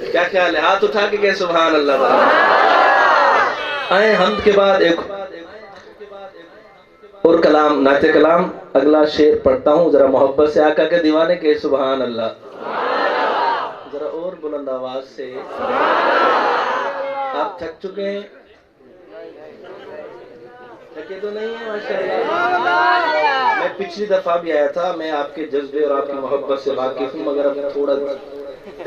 क्या ख्याल है? हाथ उठा के कहे सुभान अल्लाह। आए हमद के बाद एक और कलाम, नाते कलाम, अगला शेर पढ़ता हूँ, जरा मोहब्बत से आका के दीवाने के सुभान अल्लाह, जरा और बुलंद आवाज से। आप थक चुके हैं? थके तो नहीं है? माशाअल्लाह। मैं पिछली दफा भी आया था, मैं आपके जज्बे और आपकी मोहब्बत से वाकिफ हूँ, मगर अब थोड़ा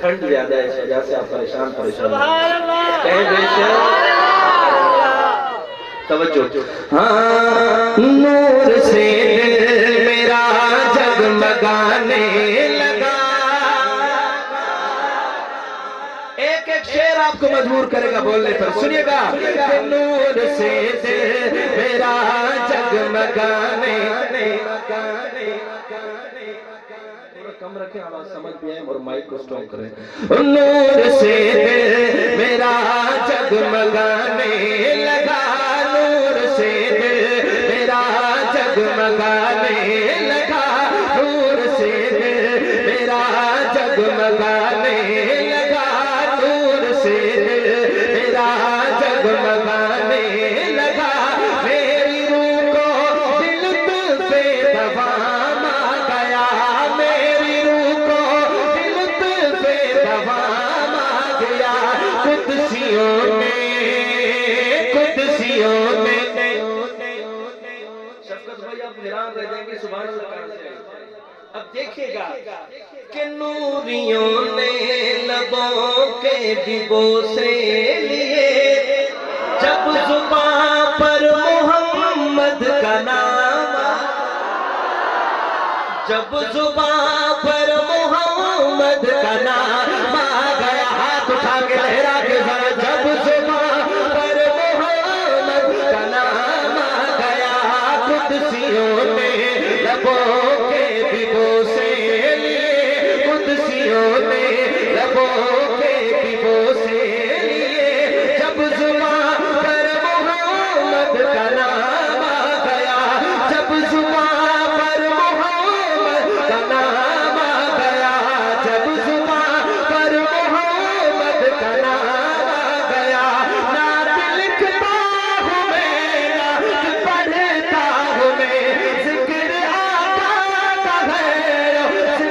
ठंड ज्यादा है, इस वजह से आप परेशान कहें बेशक। तवज्जो। हाँ, नूर से दिल मेरा जगमगाने लगा। एक एक शेर आपको मजबूर करेगा बोलने पर, सुनिएगा। नूर से दिल मेरा जगमगाने, कम रखें आवाज, समझ भी आए और माइक को स्ट्रॉन्ग करें। नूर से दिल मेरा जगमगाने लगा, नूर से दिल मेरा जगमगाने लगा, नूर से दिल मेरा जगमगाने लगा, नूर से दिल मेरा जगमगाने लगा। मेरी रूह को दिल पे दबाना गया, मेरी रूह को दिल पे दबाना गया। कुदसियों ने, कुदसियों ने। शफकत भाई आप हैरान रह जाएंगे सुभान अल्लाह से। अब देखिएगा कि नूरियों ने लबों के विबोसे लिए, जब जुबां पर मोहम्मद का नाम, जब जुबां पर मोहम्मद का नाम आ गया। हाथ उठा के लहरा के जरा, जब जुबां पर मोहम्मद का नाम आ गया। कुदसियों ने लबों के विबोसे लिए, कुदसियों ने लबों के विबोसे लिए, जब जुबां पर मोहम्मद का नाम आ गया, जब जुबां पर मोहम्मद का नाम आ गया, जब जुबां पर मोहम्मद का नाम आ गया। नात लिखता हूँ मैं, नात पढ़ता हूँ मैं, जिक्र आका का है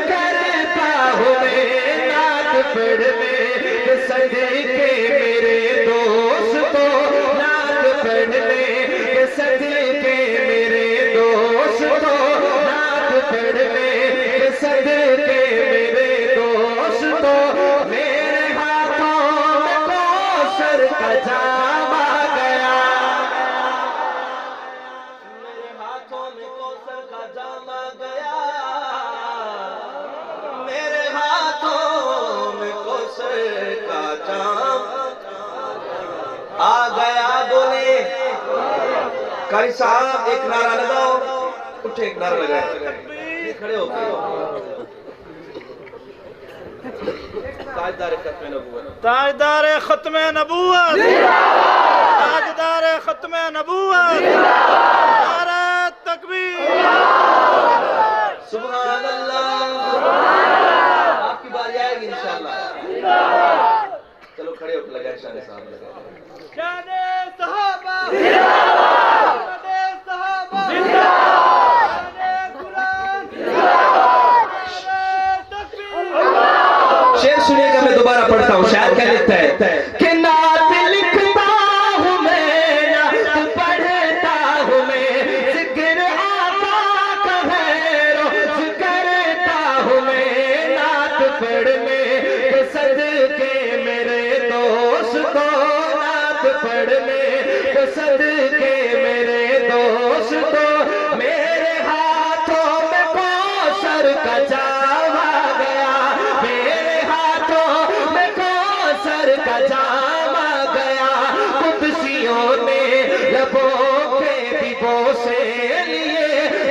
करता हूँ मैं। नात पढ़ने के सदके मेरे दोस्तों, नात पढ़ने के सदके मेरे दोस्तों, नात पढ़ने के सदके मेरे दोस्तों। मेरे हाथों में कौसर का जाम आ गया, मेरे हाथों में कौसर का जाम आ गया, मेरे हाथों में कौसर का जाम आ गया। बोले कारी साहब एक नारा लगाओ, उठे एक नारा लगाए, खड़े हो ताजदार खत्मे नबूवत, ताजदार खत्मे नबूवत, ताजदार खत्मे नबूवत, नारे तकबीर, सुभान अल्लाह। आपकी बारी आएगी इंशाअल्लाह। चलो खड़े होकर लगाए शान साहब लगाए। शाने सहाबा जिंदाबाद, शाने सहाबा जिंदाबाद, शाने कुरान जिंदाबाद, नारे तकबीर। शेर सुनिएगा, मैं दोबारा पढ़ता हूँ। शायर क्या लिखता है कि नात लिखता हूँ मैं, नात पढ़ता हूँ मैं, जिक्र आका का है रोज करता हूँ मैं। नात पढ़ने के सदके मेरे दोस्तों, नात पढ़ने के सदके मेरे दोस्तों। मेरे हाथों में कौसर का जाम आ गया, मेरे हाथों में कौसर का जाम आ गया। कुदसियों ने लबों के विबोसे लिए,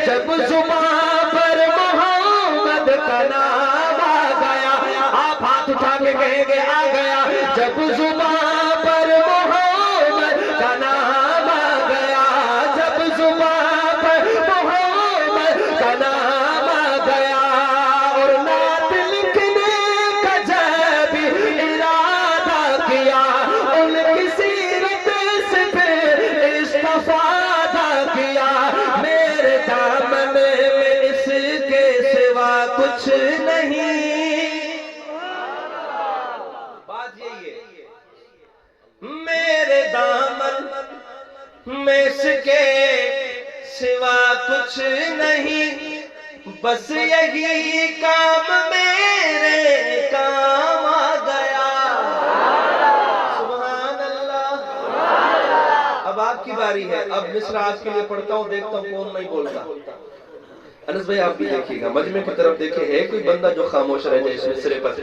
जब जुबां पर मोहम्मद का नाम आ गया। आप हाथ उठा के कहेंगे आ गया, जब जुबां पर मोहम्मद का नाम आ गया, जब जुबां पर मोहम्मद का नाम आ गया। और नात लिखने का जब इरादा कुछ नहीं। बात यही है, मेरे दामन में इसके सिवा कुछ नहीं, बस यही काम मेरे काम आ गया। सुभान अल्लाह। अब आपकी बारी है। अब मिसरा आपके लिए पढ़ता हूँ, देखता हूँ कौन नहीं बोलता। अनस भाई आप भी देखिएगा, मजमे की तरफ देखिए, है कोई बंदा जो खामोश रह जाए इस मिसरे पर?